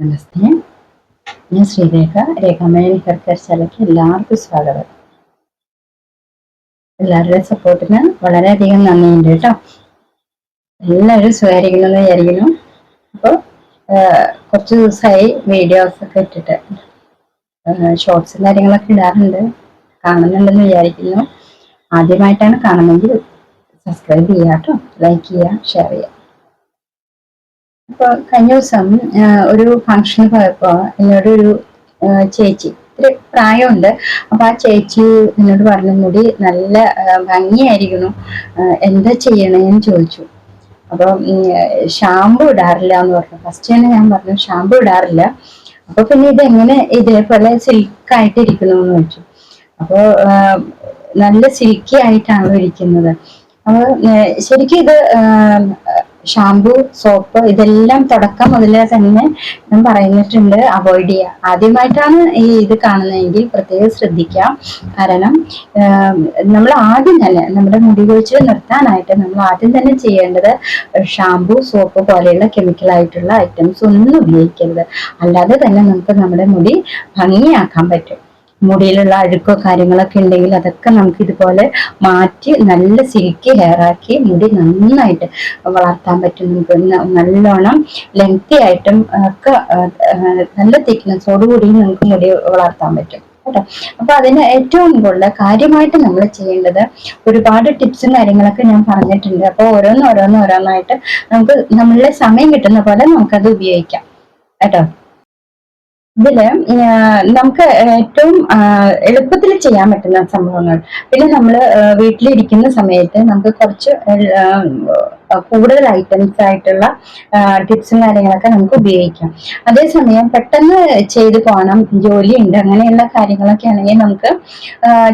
നമസ്തേ, ഞാൻ Sreerekha. രേഖാമണി hair care ശാലയ്ക്ക് എല്ലാവർക്കും സ്വാഗതം. എല്ലാവരുടെയും സപ്പോർട്ടിന് വളരെയധികം നന്ദിയുണ്ട് കേട്ടോ. എല്ലാവരും സുഖമായിരിക്കണമെന്ന് വിചാരിക്കുന്നു. അപ്പോൾ കുറച്ച് ദിവസമായി വീഡിയോസ് ഒക്കെ ഇട്ടിട്ട് ഷോർട്സും കാര്യങ്ങളൊക്കെ ഇടാറുണ്ട്, കാണുന്നുണ്ടെന്ന് വിചാരിക്കുന്നു. ആദ്യമായിട്ടാണ് കാണുന്നതെങ്കിൽ സബ്സ്ക്രൈബ് ചെയ്യുക കേട്ടോ, ലൈക്ക് ചെയ്യുക, ഷെയർ ചെയ്യുക. അപ്പോൾ കഴിഞ്ഞ ദിവസം ഒരു ഫംഗ്ഷന് പോയപ്പോൾ എന്നോടൊരു ചേച്ചി, ഇത്തിരി പ്രായമുണ്ട്. അപ്പൊ ആ ചേച്ചി എന്നോട് പറഞ്ഞു, മുടി നല്ല ഭംഗിയായിരിക്കുന്നു, എന്താ ചെയ്യണേന്ന് ചോദിച്ചു. അപ്പൊ ഷാമ്പു ഇടാറില്ല എന്ന് പറഞ്ഞു. ഫസ്റ്റ് തന്നെ ഞാൻ പറഞ്ഞു ഷാമ്പു ഇടാറില്ല. അപ്പൊ പിന്നെ ഇതെങ്ങനെ ഇതേപോലെ സിൽക്കായിട്ട് ഇരിക്കുന്നു എന്ന് ചോദിച്ചു. അപ്പൊ നല്ല സിൽക്കി ആയിട്ടാണോ ഇരിക്കുന്നത്? അപ്പൊ ശരിക്കും ഇത് ഷാമ്പു, സോപ്പ് ഇതെല്ലാം തുടക്കം മുതലേ തന്നെ ഞാൻ പറയുന്നിട്ടുണ്ട് അവോയ്ഡ് ചെയ്യുക. ആദ്യമായിട്ടാണ് ഈ ഇത് കാണുന്നതെങ്കിൽ പ്രത്യേകം ശ്രദ്ധിക്കാം. കാരണം നമ്മൾ ആദ്യം തന്നെ നമ്മുടെ മുടി കൊഴിച്ചിൽ നിർത്താനായിട്ട് നമ്മൾ ആദ്യം തന്നെ ചെയ്യേണ്ടത് ഷാമ്പു, സോപ്പ് പോലെയുള്ള കെമിക്കലായിട്ടുള്ള ഐറ്റംസ് ഒന്നും ഉപയോഗിക്കരുത്. അല്ലാതെ തന്നെ നമുക്ക് നമ്മുടെ മുടി ഭംഗിയാക്കാൻ പറ്റും. മുടിയിലുള്ള അഴുക്കോ കാര്യങ്ങളൊക്കെ ഉണ്ടെങ്കിൽ അതൊക്കെ നമുക്ക് ഇതുപോലെ മാറ്റി നല്ല സിൽക്കി ഹെയർ ആക്കി മുടി നന്നായിട്ട് വളർത്താൻ പറ്റും. നമുക്ക് നല്ലോണം ലെങ്തി ആയിട്ടും ഒക്കെ നല്ല തിക്നെസ്സോടുകൂടി നമുക്ക് മുടി വളർത്താൻ പറ്റും കേട്ടോ. അപ്പൊ അതിന് ഏറ്റവും കൂടുതൽ കാര്യമായിട്ട് നമ്മൾ ചെയ്യേണ്ടത് ഒരുപാട് ടിപ്സും കാര്യങ്ങളൊക്കെ ഞാൻ പറഞ്ഞിട്ടുണ്ട്. അപ്പൊ ഓരോന്നായിട്ട് നമുക്ക് നമ്മളുടെ സമയം കിട്ടുന്ന പോലെ നമുക്കത് ഉപയോഗിക്കാം കേട്ടോ. ഇതില് നമുക്ക് ഏറ്റവും എളുപ്പത്തിൽ ചെയ്യാൻ പറ്റുന്ന സംഭവങ്ങൾ, പിന്നെ നമ്മൾ വീട്ടിലിരിക്കുന്ന സമയത്ത് നമുക്ക് കുറച്ച് കൂടുതൽ ഐറ്റംസ് ആയിട്ടുള്ള ടിപ്സും കാര്യങ്ങളൊക്കെ നമുക്ക് ഉപയോഗിക്കാം. അതേസമയം പെട്ടെന്ന് ചെയ്ത് പോകണം, ജോലിയുണ്ട്, അങ്ങനെയുള്ള കാര്യങ്ങളൊക്കെ ആണെങ്കിൽ നമുക്ക്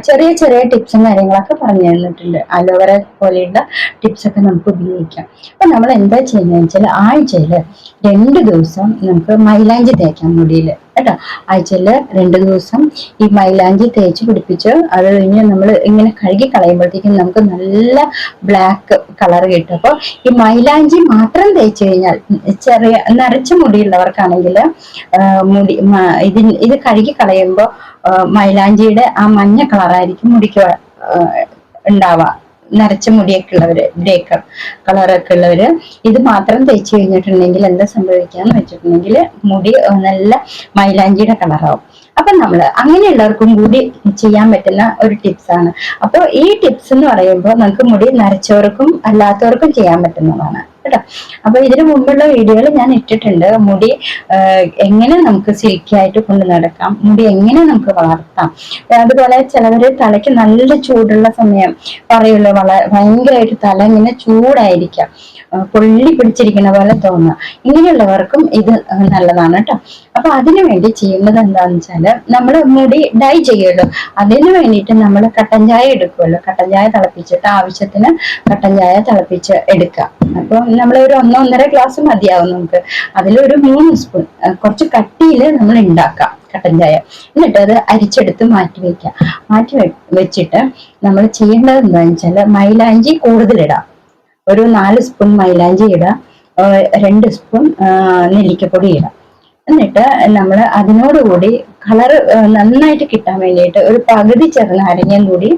ചെറിയ ചെറിയ ടിപ്സും കാര്യങ്ങളൊക്കെ പറഞ്ഞു തന്നിട്ടുണ്ട്. അലോവേറ പോലെയുള്ള ടിപ്സ് ഒക്കെ നമുക്ക് ഉപയോഗിക്കാം. അപ്പൊ നമ്മൾ എന്താ ചെയ്യുന്നതെന്ന് വെച്ചാൽ ആഴ്ചയിൽ 2 ദിവസം നമുക്ക് മൈലാഞ്ചി തേക്കാം മുടിയിൽ കേട്ടോ. ആഴ്ചയിൽ 2 ദിവസം ഈ മൈലാഞ്ചി തേച്ച് പിടിപ്പിച്ച് അത് കഴിഞ്ഞ് നമ്മൾ ഇങ്ങനെ കഴുകി കളയുമ്പോഴത്തേക്കും നമുക്ക് നല്ല ബ്ലാക്ക് കളർ കിട്ടും. അപ്പോൾ ഈ മൈലാഞ്ചി മാത്രം തേച്ച് കഴിഞ്ഞാൽ ചെറിയ നരച്ച മുടിയുള്ളവർക്കാണെങ്കിൽ ഇത് കഴുകി കളയുമ്പോൾ മൈലാഞ്ചിയുടെ ആ മഞ്ഞ കളറായിരിക്കും മുടിക്ക് ഉണ്ടാവുക. നരച്ച മുടിയൊക്കെ ഉള്ളവര്, ഗ്രേ കളറൊക്കെ ഉള്ളവര് ഇത് മാത്രം തേച്ച് കഴിഞ്ഞിട്ടുണ്ടെങ്കിൽ എന്താ സംഭവിക്കാന്ന് വെച്ചിട്ടുണ്ടെങ്കിൽ മുടി നല്ല മൈലാഞ്ചിയുടെ കളറാവും. അപ്പൊ നമ്മള് അങ്ങനെയുള്ളവർക്കും കൂടി ചെയ്യാൻ പറ്റുന്ന ഒരു ടിപ്സ് ആണ്. അപ്പൊ ഈ ടിപ്സ് എന്ന് പറയുമ്പോൾ നമുക്ക് മുടി നരച്ചവർക്കും അല്ലാത്തവർക്കും ചെയ്യാൻ പറ്റുന്നതാണ് കേട്ടോ. അപ്പൊ ഇതിനു മുമ്പുള്ള വീഡിയോയിൽ ഞാൻ ഇട്ടിട്ടുണ്ട് മുടി എങ്ങനെ നമുക്ക് സിൽക്കി ആയിട്ട് കൊണ്ട് നടക്കാം, മുടി എങ്ങനെ നമുക്ക് വളർത്താം. അതുപോലെ ചിലവര് തലയ്ക്ക് നല്ല ചൂടുള്ള സമയം പറയുള്ളൂ, ഭയങ്കരമായിട്ട് തല ഇങ്ങനെ ചൂടായിരിക്കാം, പൊള്ളി പിടിച്ചിരിക്കുന്ന പോലെ തോന്നുക. ഇങ്ങനെയുള്ളവർക്കും ഇത് നല്ലതാണ് കേട്ടോ. അപ്പൊ അതിനു വേണ്ടി ചെയ്യുന്നത് എന്താന്ന് വെച്ചാല് നമ്മൾ മുടി ഡൈ ചെയ്യുമല്ലോ, അതിനു വേണ്ടിയിട്ട് നമ്മൾ കട്ടൻ ചായ എടുക്കുമല്ലോ. കട്ടൻ ചായ തിളപ്പിച്ചിട്ട് ആവശ്യത്തിന് കട്ടൻ ചായ തിളപ്പിച്ച് എടുക്കുക. അപ്പൊ നമ്മൾ ഒരു 1-1.5 ഗ്ലാസ് മതിയാവും നമുക്ക്. അതിലൊരു 3 സ്പൂൺ കുറച്ച് കട്ടിയിൽ നമ്മൾ ഉണ്ടാക്കാം കട്ടൻ ചായ. എന്നിട്ട് അത് അരിച്ചെടുത്ത് മാറ്റി വെച്ചിട്ട് നമ്മൾ ചെയ്യേണ്ടത് എന്താണെന്ന് വെച്ചാൽ മൈലാഞ്ചി കൂടുതലിടാം. ഒരു 4 സ്പൂൺ മൈലാഞ്ചി ഇടാം, 2 സ്പൂൺ നെല്ലിക്കപ്പൊടി ഇടാം. എന്നിട്ട് നമ്മൾ അതിനോടുകൂടി കളർ നന്നായിട്ട് കിട്ടാൻ വേണ്ടിയിട്ട് ഒരു പകുതി ചെറുനാരങ്ങയും കൂടി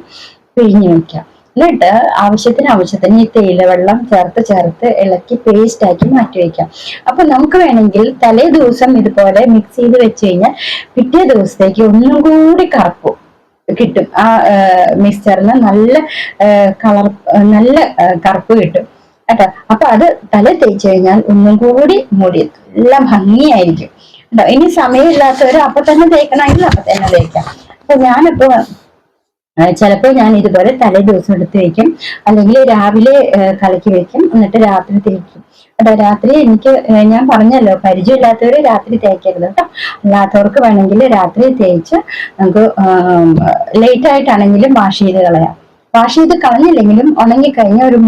പിഴിഞ്ഞു വെക്കാം. എന്നിട്ട് ആവശ്യത്തിന് ഈ തേയില വെള്ളം ചേർത്ത് ഇളക്കി പേസ്റ്റ് ആക്കി മാറ്റി വെക്കാം. അപ്പൊ നമുക്ക് വേണമെങ്കിൽ തലേ ദിവസം ഇതുപോലെ മിക്സ് ചെയ്ത് വെച്ച് കഴിഞ്ഞാൽ പിറ്റേ ദിവസത്തേക്ക് ഒന്നും കൂടി കറുപ്പ് കിട്ടും. ആ മിക്സ്ചറിന് നല്ല നല്ല കറുപ്പ് കിട്ടും കേട്ടോ. അപ്പൊ അത് തല തേച്ച് കഴിഞ്ഞാൽ ഒന്നും കൂടി മുടി എല്ലാം ഭംഗിയായിരിക്കും കേട്ടോ. ഇനി സമയമില്ലാത്തവര് അപ്പൊ തന്നെ തേക്കണമെങ്കിൽ അപ്പൊ തന്നെ തേക്കാം. അപ്പൊ ഞാനിപ്പോ ചിലപ്പോൾ ഞാൻ ഇതുപോലെ തലേ ദിവസം എടുത്ത് വെക്കും, അല്ലെങ്കിൽ രാവിലെ കലക്കി വെക്കും, എന്നിട്ട് രാത്രി തേക്കും കേട്ടോ. രാത്രി ഞാൻ പറഞ്ഞല്ലോ, പരിചയമില്ലാത്തവര് രാത്രി തേക്കരുത് കേട്ടോ. അല്ലാത്തവർക്ക് വേണമെങ്കിൽ രാത്രി തേച്ച് നമുക്ക് ലേറ്റ് ആയിട്ടാണെങ്കിലും വാഷ് ചെയ്ത് കളയാം. വാഷ് ചെയ്ത് കളഞ്ഞില്ലെങ്കിലും ഉണങ്ങിക്കഴിഞ്ഞ ഒരു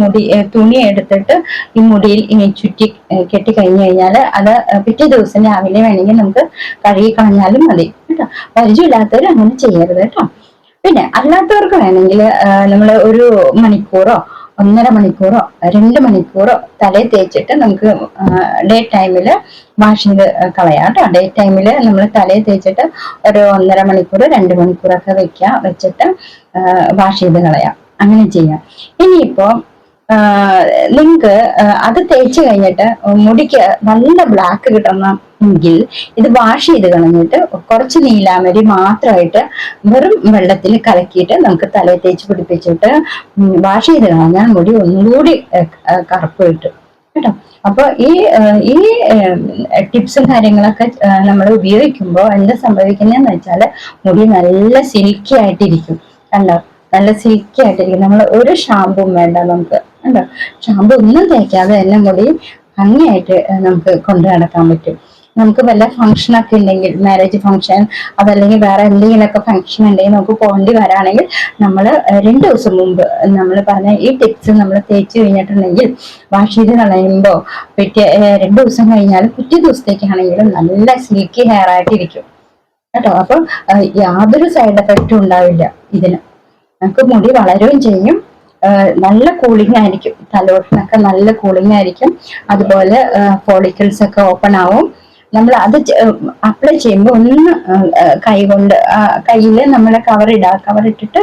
തുണി എടുത്തിട്ട് ഈ മുടിയിൽ ചുറ്റി കെട്ടി കഴിഞ്ഞു കഴിഞ്ഞാൽ അത് പിറ്റേ ദിവസം രാവിലെ വേണമെങ്കിൽ നമുക്ക് കഴുകി കളഞ്ഞാലും മതി കേട്ടോ. പരിചയമില്ലാത്തവർ അങ്ങനെ ചെയ്യരുത് കേട്ടോ. പിന്നെ അല്ലാത്തവർക്ക് വേണമെങ്കിൽ നമ്മൾ ഒരു മണിക്കൂറോ 1.5 മണിക്കൂറോ 2 മണിക്കൂറോ തലയിൽ തേച്ചിട്ട് നമുക്ക് ഡേ ടൈമിൽ വാഷ് ചെയ്ത് കളയാം കേട്ടോ. ഡേ ടൈമിൽ നമ്മൾ തലയിൽ തേച്ചിട്ട് ഒരു 1.5 മണിക്കൂർ 2 മണിക്കൂറൊക്കെ വെച്ചിട്ട് വാഷ് ചെയ്ത് കളയാം. അങ്ങനെ ചെയ്യാം. ഇനിയിപ്പോ നിങ്ങൾക്ക് അത് തേച്ച് കഴിഞ്ഞിട്ട് മുടിക്ക് നല്ല ബ്ലാക്ക് കിട്ടണം എങ്കിൽ ഇത് വാഷ് ചെയ്ത് കളഞ്ഞിട്ട് കുറച്ച് നീലാമരി മാത്രമായിട്ട് വെറും വെള്ളത്തിൽ കലക്കിയിട്ട് നമുക്ക് തലയിൽ തേച്ച് പിടിപ്പിച്ചിട്ട് വാഷ് ചെയ്ത് കളഞ്ഞാൽ മുടി ഒന്നുകൂടി കറുപ്പ് കിട്ടും കേട്ടോ. അപ്പൊ ഈ ടിപ്സും കാര്യങ്ങളൊക്കെ നമ്മൾ ഉപയോഗിക്കുമ്പോൾ എന്താ സംഭവിക്കുന്നതെന്ന് വെച്ചാൽ മുടി നല്ല സിൽക്കി ആയിട്ടിരിക്കും. കണ്ടോ, നല്ല സിൽക്കി ആയിട്ടിരിക്കും. നമ്മൾ ഒരു ഷാമ്പും വേണ്ട നമുക്ക്, കണ്ടോ. ഷാമ്പു ഒന്നും തേക്കാതെ തന്നെ മുടി ഭംഗിയായിട്ട് നമുക്ക് കൊണ്ടു നടക്കാൻ പറ്റും. നമുക്ക് വല്ല ഫംഗ്ഷൻ ഒക്കെ ഉണ്ടെങ്കിൽ, മാരേജ് ഫംഗ്ഷൻ അതല്ലെങ്കിൽ വേറെ എന്തെങ്കിലുമൊക്കെ ഫംഗ്ഷൻ ഉണ്ടെങ്കിൽ നമുക്ക് പോകേണ്ടി വരാണെങ്കിൽ നമ്മൾ 2 ദിവസം മുമ്പ് നമ്മൾ പറഞ്ഞ ഈ ടിപ്സ് നമ്മൾ തേച്ച് കഴിഞ്ഞിട്ടുണ്ടെങ്കിൽ വാഷ് ചെയ്ത് കളയുമ്പോൾ പിറ്റേ 2 ദിവസം കഴിഞ്ഞാൽ പിറ്റേ ദിവസത്തേക്കാണെങ്കിലും നല്ല സിൽക്കി ഹെയർ ആയിട്ടിരിക്കും കേട്ടോ. അപ്പൊ യാതൊരു സൈഡ് എഫക്റ്റും ഉണ്ടാവില്ല ഇതിന്. നമുക്ക് മുടി വളരുകയും ചെയ്യും, നല്ല കൂളിംഗ് ആയിരിക്കും, തലോട്ടിനൊക്കെ നല്ല കൂളിംഗ് ആയിരിക്കും. അതുപോലെ ഫോളിക്കിൾസ് ഒക്കെ ഓപ്പൺ ആവും. നമ്മൾ അത് അപ്ലൈ ചെയ്യുമ്പോൾ ഒന്ന് കൈകൊണ്ട് കയ്യിൽ നമ്മളെ കവർ ഇട്ടിട്ട്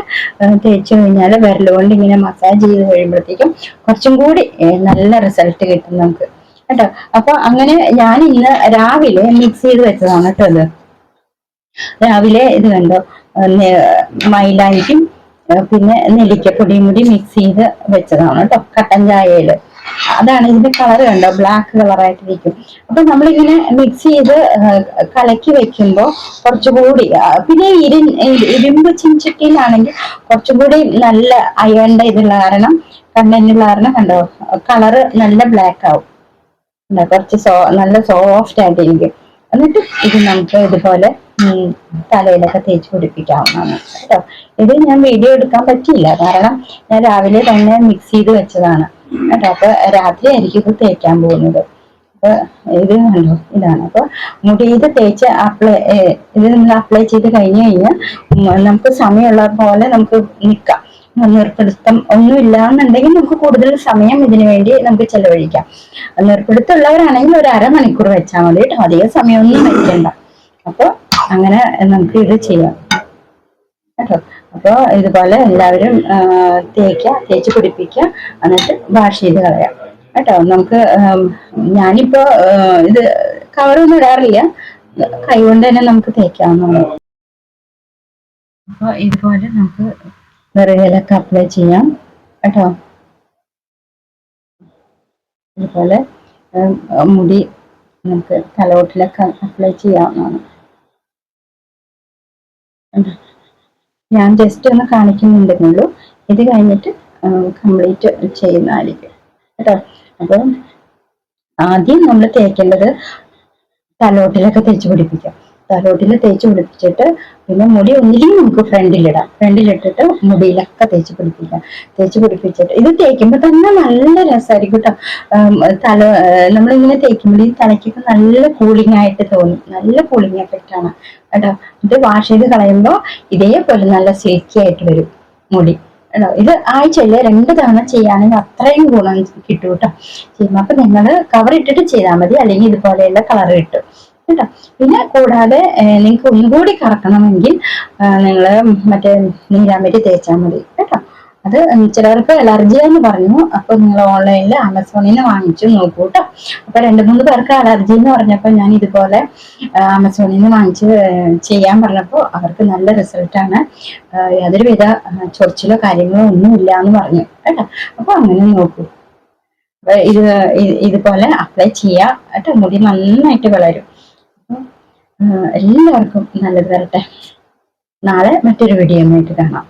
തേച്ച് കഴിഞ്ഞാൽ വിരലുകൊണ്ട് ഇങ്ങനെ മസാജ് ചെയ്ത് കഴിയുമ്പോഴത്തേക്കും കുറച്ചും കൂടി നല്ല റിസൾട്ട് കിട്ടും നമുക്ക് കേട്ടോ. അപ്പൊ അങ്ങനെ ഞാൻ ഇന്ന് രാവിലെ മിക്സ് ചെയ്ത് വെച്ചതാണ് കേട്ടോ. ഇത് രാവിലെ ഇത് കണ്ടോ, മൈലാഞ്ചിയും പിന്നെ നെല്ലിക്കപ്പൊടിയും കൂടി മിക്സ് ചെയ്ത് വെച്ചതാണ് കേട്ടോ, കട്ടൻ ചായയില്. അതാണ് ഇതിന്റെ കളർ കണ്ടോ, ബ്ലാക്ക് കളറായിട്ടിരിക്കും. അപ്പൊ നമ്മളിങ്ങനെ മിക്സ് ചെയ്ത് കലക്കി വെക്കുമ്പോൾ കുറച്ചുകൂടി, പിന്നെ ഇരുമ്പ് ചിൻചട്ടിയിലാണെങ്കിൽ കുറച്ചും കൂടി നല്ല അയണിന്റെ ഇതുള്ള കാരണം, കണ്ടന്റുള്ള കാരണം കണ്ടോ കളറ് നല്ല ബ്ലാക്ക് ആവും, കുറച്ച് നല്ല സോഫ്റ്റ് ആയിട്ടിരിക്കും. എന്നിട്ട് ഇത് നമുക്ക് ഇതുപോലെ തലയിലൊക്കെ തേച്ച് പിടിപ്പിക്കാവുന്നതാണ് കേട്ടോ. ഇത് ഞാൻ വീഡിയോ എടുക്കാൻ പറ്റിയില്ല, കാരണം ഞാൻ രാവിലെ തന്നെ മിക്സ് ചെയ്ത് വെച്ചതാണ് കേട്ടോ. അപ്പൊ രാത്രി ആയിരിക്കും ഇത് തേക്കാൻ പോകുന്നത്. അപ്പൊ ഇത് കണ്ടോ, ഇതാണ്. അപ്പൊ മുടിയിൽ തേച്ച് ഇത് നമ്മൾ അപ്ലൈ ചെയ്ത് കഴിഞ്ഞു കഴിഞ്ഞാൽ നമുക്ക് സമയമുള്ള പോലെ നമുക്ക് നിൽക്കാം. നീർപ്പിടുത്തം ഒന്നും ഇല്ലാന്നുണ്ടെങ്കിൽ നമുക്ക് കൂടുതൽ സമയം ഇതിനു വേണ്ടി നമുക്ക് ചെലവഴിക്കാം. നീർപ്പിടുത്തമുള്ളവരാണെങ്കിൽ ഒരു 1/2 മണിക്കൂർ വെച്ചാൽ മതി കേട്ടോ, അധികം സമയമൊന്നും വെക്കണ്ട. അപ്പൊ അങ്ങനെ നമുക്ക് ഇത് ചെയ്യാം കേട്ടോ. അപ്പൊ ഇതുപോലെ എല്ലാവരും തേച്ച് പിടിപ്പിക്കുക, എന്നിട്ട് വാഷ് ചെയ്ത് കളയാം കേട്ടോ. നമുക്ക് ഞാനിപ്പോ ഇത് കവറൊന്നും ഇടാറില്ല, കൈ കൊണ്ട് തന്നെ നമുക്ക് തേക്കാവുന്നതാണ്. അപ്പൊ ഇതുപോലെ നമുക്ക് വിറകിലൊക്കെ അപ്ലൈ ചെയ്യാം കേട്ടോ. ഇതുപോലെ മുടി നമുക്ക് തലോട്ടിലൊക്കെ അപ്ലൈ ചെയ്യാവുന്നതാണ്. ഞാൻ ജസ്റ്റ് ഒന്ന് കാണിക്കുന്നുണ്ടെന്നുള്ളൂ, ഇത് കഴിഞ്ഞിട്ട് കംപ്ലീറ്റ് ചെയ്യുന്നതായിരിക്കും കേട്ടോ. അപ്പം ആദ്യം നമ്മൾ തേക്കേണ്ടത് തലോട്ടിലൊക്കെ തേച്ച് പിടിപ്പിക്കാം. തലോട്ടിൽ തേച്ച് പിടിപ്പിച്ചിട്ട് പിന്നെ മുടി ഒന്നിലും നമുക്ക് ഫ്രണ്ടിലിടാം. ഫ്രണ്ടിലിട്ടിട്ട് മുടിയിലൊക്കെ തേച്ച് പിടിപ്പിച്ചിട്ട് ഇത് തേക്കുമ്പോൾ തന്നെ നല്ല രസമായിരിക്കും കേട്ടോ. നമ്മളിങ്ങനെ തേക്കുമ്പോൾ ഈ തലയ്ക്കൊക്കെ നല്ല കൂളിംഗ് ആയിട്ട് തോന്നും, നല്ല കൂളിംഗ് എഫക്റ്റ് ആണ് കേട്ടോ. ഇത് വാഷ് ചെയ്ത് കളയുമ്പോൾ ഇതേപോലെ നല്ല സിൽക്കി ആയിട്ട് വരും മുടി കേട്ടോ. ഇത് ആഴ്ചയില് 2 തവണ ചെയ്യുകയാണെങ്കിൽ അത്രയും ഗുണം കിട്ടും കേട്ടോ ചെയ്യുമ്പോൾ. അപ്പൊ നിങ്ങൾ കവർ ഇട്ടിട്ട് ചെയ്താൽ മതി, അല്ലെങ്കിൽ ഇതുപോലെയുള്ള കളർ കിട്ടും കേട്ടോ. പിന്നെ കൂടാതെ നിങ്ങൾക്ക് ഒന്നുകൂടി കറക്കണമെങ്കിൽ നിങ്ങൾ മറ്റേ നീരാമരി തേച്ചാൽ മതി കേട്ടോ. അത് ചിലവർക്ക് അലർജിയാന്ന് പറഞ്ഞു, അപ്പൊ നിങ്ങൾ ഓൺലൈനിൽ ആമസോണിൽ നിന്ന് വാങ്ങിച്ചു നോക്കൂ കേട്ടോ. അപ്പൊ 2-3 പേർക്ക് അലർജി എന്ന് പറഞ്ഞപ്പോൾ ഞാൻ ഇതുപോലെ ആമസോണിൽ നിന്ന് വാങ്ങിച്ച് ചെയ്യാൻ പറഞ്ഞപ്പോൾ അവർക്ക് നല്ല റിസൾട്ടാണ്, യാതൊരുവിധ ചൊറിച്ചിലോ കാര്യങ്ങളോ ഒന്നുമില്ല എന്ന് പറഞ്ഞു കേട്ടോ. അപ്പൊ അങ്ങനെ നോക്കൂ. ഇതുപോലെ അപ്ലൈ ചെയ്യാം കേട്ടോ, മുടി നന്നായിട്ട് വളരും. എല്ലാവർക്കും നല്ലത് വരട്ടെ. നാളെ മറ്റൊരു വീഡിയോ ആയിട്ട് കാണാം.